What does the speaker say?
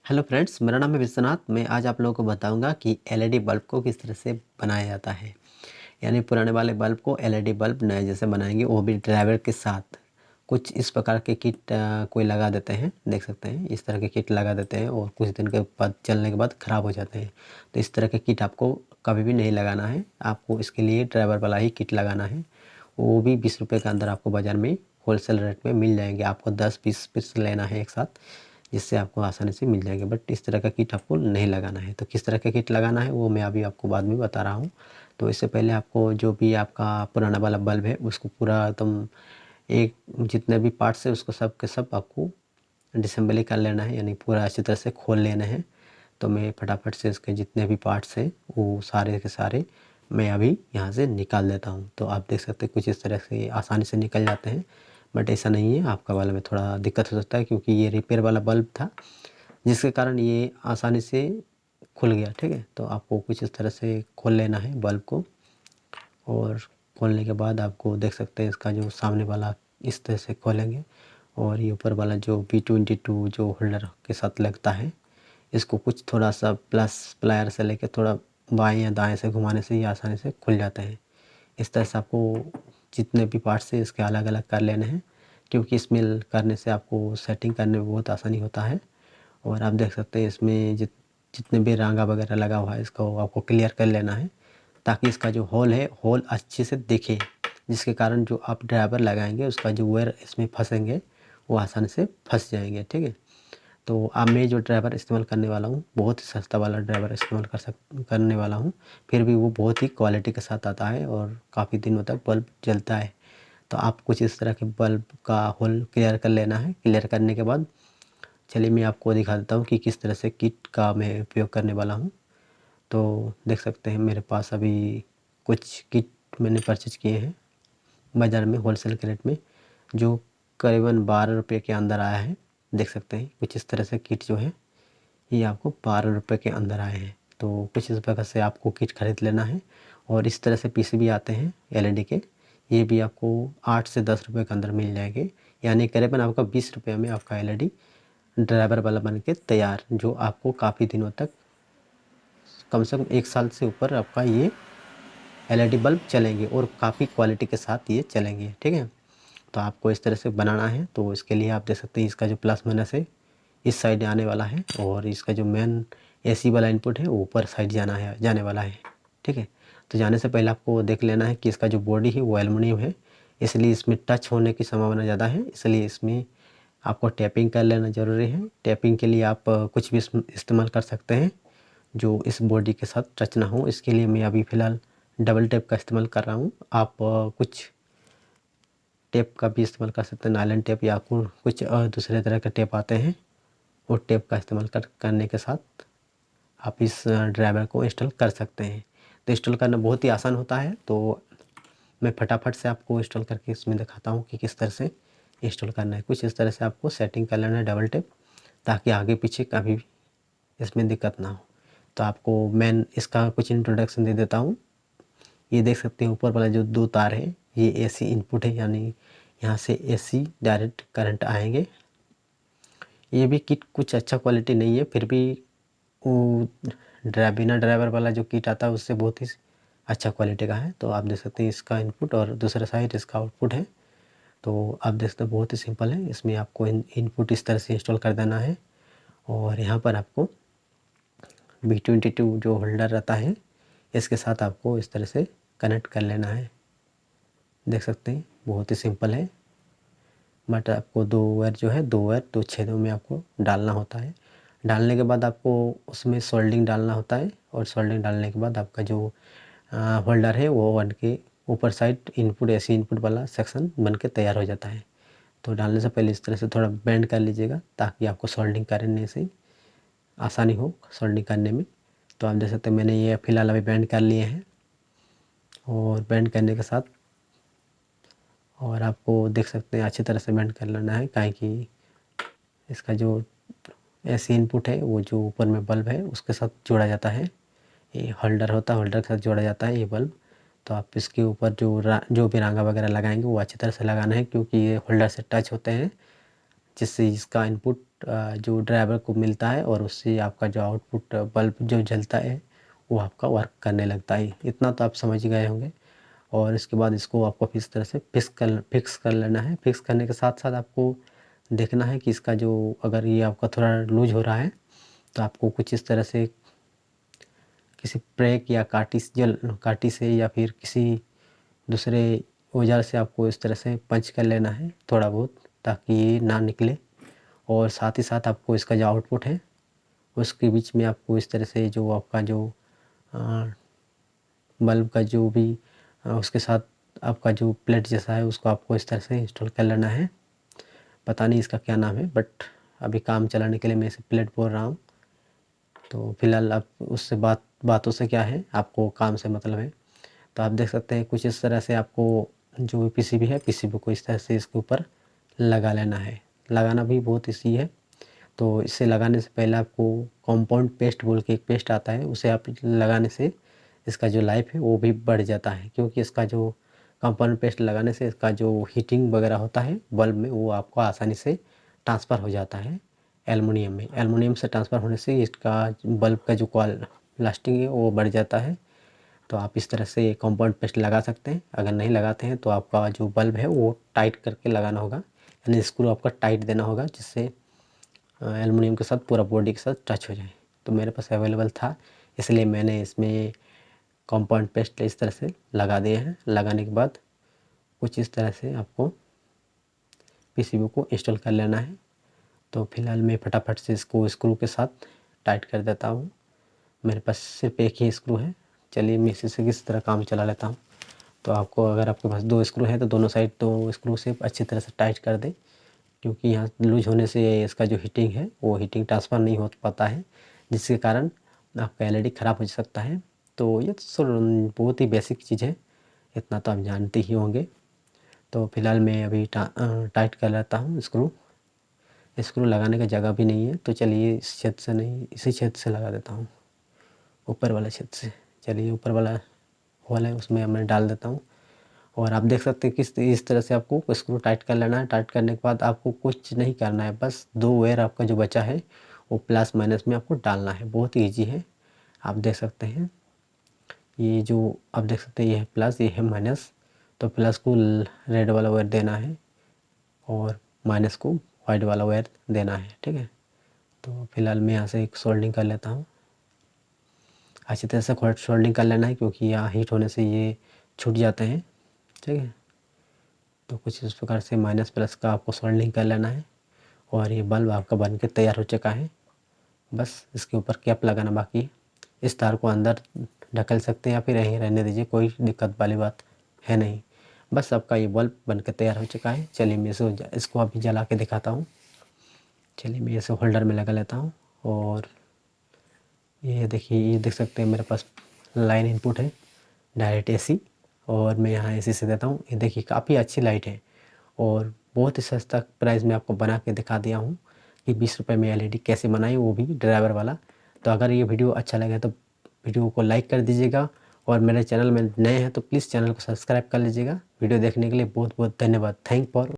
Hello friends, मेरा नाम है विश्वनाथ। मैं आज आप लोगों को बताऊंगा कि एलईडी बल्ब को किस तरह से बनाया जाता है। यानी पुराने वाले बल्ब को एलईडी बल्ब नए जैसे बनाएंगे, वो भी ड्राइवर के साथ। कुछ इस प्रकार के किट कोई लगा देते हैं, देख सकते हैं इस तरह के किट लगा देते हैं और कुछ दिन के बाद चलने के बाद ख़राब हो जाते हैं। तो इस तरह के किट आपको कभी भी नहीं लगाना है। आपको इसके लिए ड्राइवर वाला ही किट लगाना है। वो भी 20 रुपये के अंदर आपको बाज़ार में होलसेल रेट में मिल जाएंगे। आपको 10-20 पीस लेना है एक साथ, जिससे आपको आसानी से मिल जाएंगे। बट इस तरह का किट आपको नहीं लगाना है। तो किस तरह का किट लगाना है वो मैं अभी आपको बाद में बता रहा हूँ। तो इससे पहले आपको जो भी आपका पुराना वाला बल्ब है उसको पूरा एकदम एक जितने भी पार्ट्स है उसको सब के सब आपको डिसेंबली कर लेना है, यानी पूरा अच्छी तरह से खोल लेना है। तो मैं फटाफट से इसके जितने भी पार्ट्स हैं वो सारे के सारे मैं अभी यहाँ से निकाल देता हूँ। तो आप देख सकते हैं कुछ इस तरह से आसानी से निकल जाते हैं। बट ऐसा नहीं है, आपका वाला में थोड़ा दिक्कत हो सकता है क्योंकि ये रिपेयर वाला बल्ब था, जिसके कारण ये आसानी से खुल गया। ठीक है, तो आपको कुछ इस तरह से खोल लेना है बल्ब को। और खोलने के बाद आपको देख सकते हैं इसका जो सामने वाला इस तरह से खोलेंगे और ये ऊपर वाला जो B22 जो होल्डर के साथ लगता है, इसको कुछ थोड़ा सा प्लस प्लायर से लेकर थोड़ा बाएं या दाएं से घुमाने से ये आसानी से खुल जाते हैं। इस तरह से आपको जितने भी पार्ट्स हैं इसके अलग अलग कर लेने हैं, क्योंकि इसमें करने से आपको सेटिंग करने में बहुत आसानी होता है। और आप देख सकते हैं इसमें जितने भी रांगा वगैरह लगा हुआ है इसको आपको क्लियर कर लेना है, ताकि इसका जो होल है होल अच्छे से दिखे, जिसके कारण जो आप ड्राइवर लगाएंगे उसका जो वायर इसमें फंसेंगे वो आसानी से फंस जाएंगे। ठीक है, तो अब मैं जो ड्राइवर इस्तेमाल करने वाला हूँ बहुत ही सस्ता वाला ड्राइवर इस्तेमाल करने वाला हूँ। फिर भी वो बहुत ही क्वालिटी के साथ आता है और काफ़ी दिनों तक बल्ब जलता है। तो आप कुछ इस तरह के बल्ब का होल क्लियर कर लेना है। क्लियर करने के बाद चलिए मैं आपको दिखा देता हूँ कि किस तरह से किट का मैं उपयोग करने वाला हूँ। तो देख सकते हैं मेरे पास अभी कुछ किट मैंने परचेज किए हैं बाज़ार में होलसेल के रेट में, जो करीबन 12 रुपये के अंदर आया है। देख सकते हैं कुछ इस तरह से किट जो है ये आपको 12 रुपये के अंदर आए हैं। तो कुछ इस प्रकार से आपको किट खरीद लेना है। और इस तरह से पीसीबी आते हैं एलईडी के, ये भी आपको 8 से 10 रुपये के अंदर मिल जाएंगे। यानी करीबन आपका 20 रुपये में आपका एलईडी ड्राइवर वाला बन के तैयार, जो आपको काफ़ी दिनों तक कम से कम 1 साल से ऊपर आपका ये एलईडी बल्ब चलेंगे और काफ़ी क्वालिटी के साथ ये चलेंगे। ठीक है, तो आपको इस तरह से बनाना है। तो इसके लिए आप देख सकते हैं इसका जो प्लस माइनस है इस साइड आने वाला है और इसका जो मेन एसी वाला इनपुट है वो ऊपर साइड जाने वाला है। ठीक है, तो जाने से पहले आपको देख लेना है कि इसका जो बॉडी है वो एल्युमिनियम है, इसलिए इसमें टच होने की संभावना ज़्यादा है। इसलिए इसमें आपको टैपिंग कर लेना ज़रूरी है। टैपिंग के लिए आप कुछ भी इस्तेमाल कर सकते हैं जो इस बॉडी के साथ टच ना हो। इसके लिए मैं अभी फ़िलहाल डबल टेप का इस्तेमाल कर रहा हूँ। आप कुछ टेप का भी इस्तेमाल कर सकते हैं, नायलॉन टेप या कुछ दूसरे तरह के टेप आते हैं। वो टेप का इस्तेमाल करने के साथ आप इस ड्राइवर को इंस्टॉल कर सकते हैं। तो इंस्टॉल करना बहुत ही आसान होता है। तो मैं फटाफट से आपको इंस्टॉल करके इसमें दिखाता हूँ कि किस तरह से इंस्टॉल करना है। कुछ इस तरह से आपको सेटिंग कर लेना है डबल टेप, ताकि आगे पीछे कभी भी इसमें दिक्कत ना हो। तो आपको मैं इसका कुछ इंट्रोडक्शन दे देता हूँ। ये देख सकते हैं ऊपर वाला जो 2 तार है ये एसी इनपुट है, यानी यहाँ से एसी डायरेक्ट करंट आएंगे। ये भी किट कुछ अच्छा क्वालिटी नहीं है, फिर भी वो बिना ड्राइवर वाला जो किट आता है उससे बहुत ही अच्छा क्वालिटी का है। तो आप देख सकते हैं इसका इनपुट और दूसरा साइड इसका आउटपुट है। तो आप देख सकते हैं बहुत ही सिंपल है। इसमें आपको इनपुट इस तरह से इंस्टॉल कर देना है और यहाँ पर आपको B22 जो होल्डर रहता है इसके साथ आपको इस तरह से कनेक्ट कर लेना है। देख सकते हैं बहुत ही सिंपल है। बट आपको 2 वायर जो है 2 वायर 2 छेदों में आपको डालना होता है। डालने के बाद आपको उसमें सोल्डिंग डालना होता है और सोल्डिंग डालने के बाद आपका जो होल्डर है वो बन के ऊपर साइड इनपुट एसी इनपुट वाला सेक्शन बन के तैयार हो जाता है। तो डालने से पहले इस तरह से थोड़ा बेंड कर लीजिएगा ताकि आपको सोल्डिंग करने से आसानी हो सोल्डिंग करने में। तो आप देख सकते हैं मैंने ये फ़िलहाल अभी बेंड कर लिए हैं और बेंड करने के साथ और आपको देख सकते हैं अच्छी तरह से बेंड कर लेना है, काहे कि इसका जो एसी इनपुट है वो जो ऊपर में बल्ब है उसके साथ जोड़ा जाता है। ये होल्डर होता है, होल्डर के साथ जोड़ा जाता है ये बल्ब। तो आप इसके ऊपर जो भी रांगा वगैरह लगाएंगे वो अच्छी तरह से लगाना है, क्योंकि ये होल्डर से टच होते हैं जिससे इसका इनपुट जो ड्राइवर को मिलता है और उससे आपका जो आउटपुट बल्ब जो जलता है वो आपका वर्क करने लगता है। इतना तो आप समझ गए होंगे। और इसके बाद इसको आपको इस तरह से फिक्स कर लेना है। फिक्स करने के साथ साथ आपको देखना है कि इसका जो अगर ये आपका थोड़ा लूज हो रहा है तो आपको कुछ इस तरह से किसी ब्रेक या काटी से या फिर किसी दूसरे औजार से आपको इस तरह से पंच कर लेना है थोड़ा बहुत, ताकि ये ना निकले। और साथ ही साथ आपको इसका जो आउटपुट है उसके बीच में आपको इस तरह से जो आपका जो बल्ब का जो भी उसके साथ आपका जो प्लेट जैसा है उसको आपको इस तरह से इंस्टॉल कर लेना है। पता नहीं इसका क्या नाम है, बट अभी काम चलाने के लिए मैं इसे प्लेट बोल रहा हूँ। तो फिलहाल आप उससे बातों से क्या है, आपको काम से मतलब है। तो आप देख सकते हैं कुछ इस तरह से आपको जो भी पीसीबी है, पीसीबी को इस तरह से इसके ऊपर लगा लेना है। लगाना भी बहुत ईजी है। तो इसे लगाने से पहले आपको कंपाउंड पेस्ट बोल के एक पेस्ट आता है, उसे आप लगाने से इसका जो लाइफ है वो भी बढ़ जाता है। क्योंकि इसका जो कंपाउंड पेस्ट लगाने से इसका जो हीटिंग वगैरह होता है बल्ब में वो आपको आसानी से ट्रांसफ़र हो जाता है एलुमिनियम में। एलुमिनियम से ट्रांसफ़र होने से इसका बल्ब का जो लास्टिंग है वो बढ़ जाता है। तो आप इस तरह से कंपाउंड पेस्ट लगा सकते हैं। अगर नहीं लगाते हैं तो आपका जो बल्ब है वो टाइट करके लगाना होगा, यानी स्क्रू आपका टाइट देना होगा जिससे एलुमिनियम के साथ पूरा बॉडी के साथ टच हो जाए। तो मेरे पास अवेलेबल था इसलिए मैंने इसमें कंपाउंड पेस्ट इस तरह से लगा दिए हैं। लगाने के बाद कुछ इस तरह से आपको पीसीबी को इंस्टॉल कर लेना है। तो फिलहाल मैं फटाफट से इसको स्क्रू के साथ टाइट कर देता हूँ। मेरे पास सिर्फ एक ही स्क्रू है। चलिए मैं इसी से किस तरह काम चला लेता हूँ। तो आपको अगर आपके पास 2 स्क्रू है तो दोनों साइड 2 स्क्रू से अच्छी तरह से टाइट कर दें, क्योंकि यहाँ लूज होने से इसका जो हीटिंग है वो हीटिंग ट्रांसफ़र नहीं हो पाता है, जिसके कारण आपका एलईडी ख़राब हो सकता है। तो ये तो बहुत ही बेसिक चीज़ है, इतना तो आप जानते ही होंगे। तो फिलहाल मैं अभी टाइट कर लेता हूँ स्क्रू लगाने का जगह भी नहीं है, तो चलिए इस छेद से नहीं, इसी छेद से लगा देता हूँ, ऊपर वाला छेद से। चलिए ऊपर वाला होल है उसमें मैं डाल देता हूँ। और आप देख सकते हैं कि इस तरह से आपको स्क्रू टाइट कर लेना है। टाइट करने के बाद आपको कुछ नहीं करना है, बस 2 वायर आपका जो बचा है वो प्लस माइनस में आपको डालना है। बहुत ही ईजी है। आप देख सकते हैं ये जो आप देख सकते हैं ये है प्लस, ये है माइनस। तो प्लस को रेड वाला वायर देना है और माइनस को वाइट वाला वायर देना है, ठीक है। तो फिलहाल मैं यहाँ से एक सोल्डिंग कर लेता हूँ। अच्छी तरह से सोल्डिंग कर लेना है, क्योंकि यहाँ हीट होने से ये छूट जाते हैं, ठीक है। तो कुछ इस प्रकार से माइनस प्लस का आपको सोल्डिंग कर लेना है। और ये बल्ब आपका बन के तैयार हो चुका है। बस इसके ऊपर कैप लगाना बाकी है। इस तार को अंदर ढकेल सकते हैं या फिर यहीं रहने दीजिए, कोई दिक्कत वाली बात है नहीं। बस आपका ये बल्ब बन के तैयार हो चुका है। चलिए मैं इसको अभी जला के दिखाता हूँ। चलिए मैं इसे होल्डर में लगा लेता हूँ। और ये देखिए, ये देख सकते हैं मेरे पास लाइन इनपुट है डायरेक्ट एसी, और मैं यहाँ एसी से देता हूँ। ये देखिए काफ़ी अच्छी लाइट है और बहुत ही सस्ता प्राइस में आपको बना के दिखा दिया हूँ कि 20 रुपये में एलईडी कैसे बनाई, वो भी ड्राइवर वाला। तो अगर ये वीडियो अच्छा लगे तो वीडियो को लाइक कर दीजिएगा, और मेरे चैनल में नए हैं तो प्लीज़ चैनल को सब्सक्राइब कर लीजिएगा। वीडियो देखने के लिए बहुत बहुत धन्यवाद। Thank for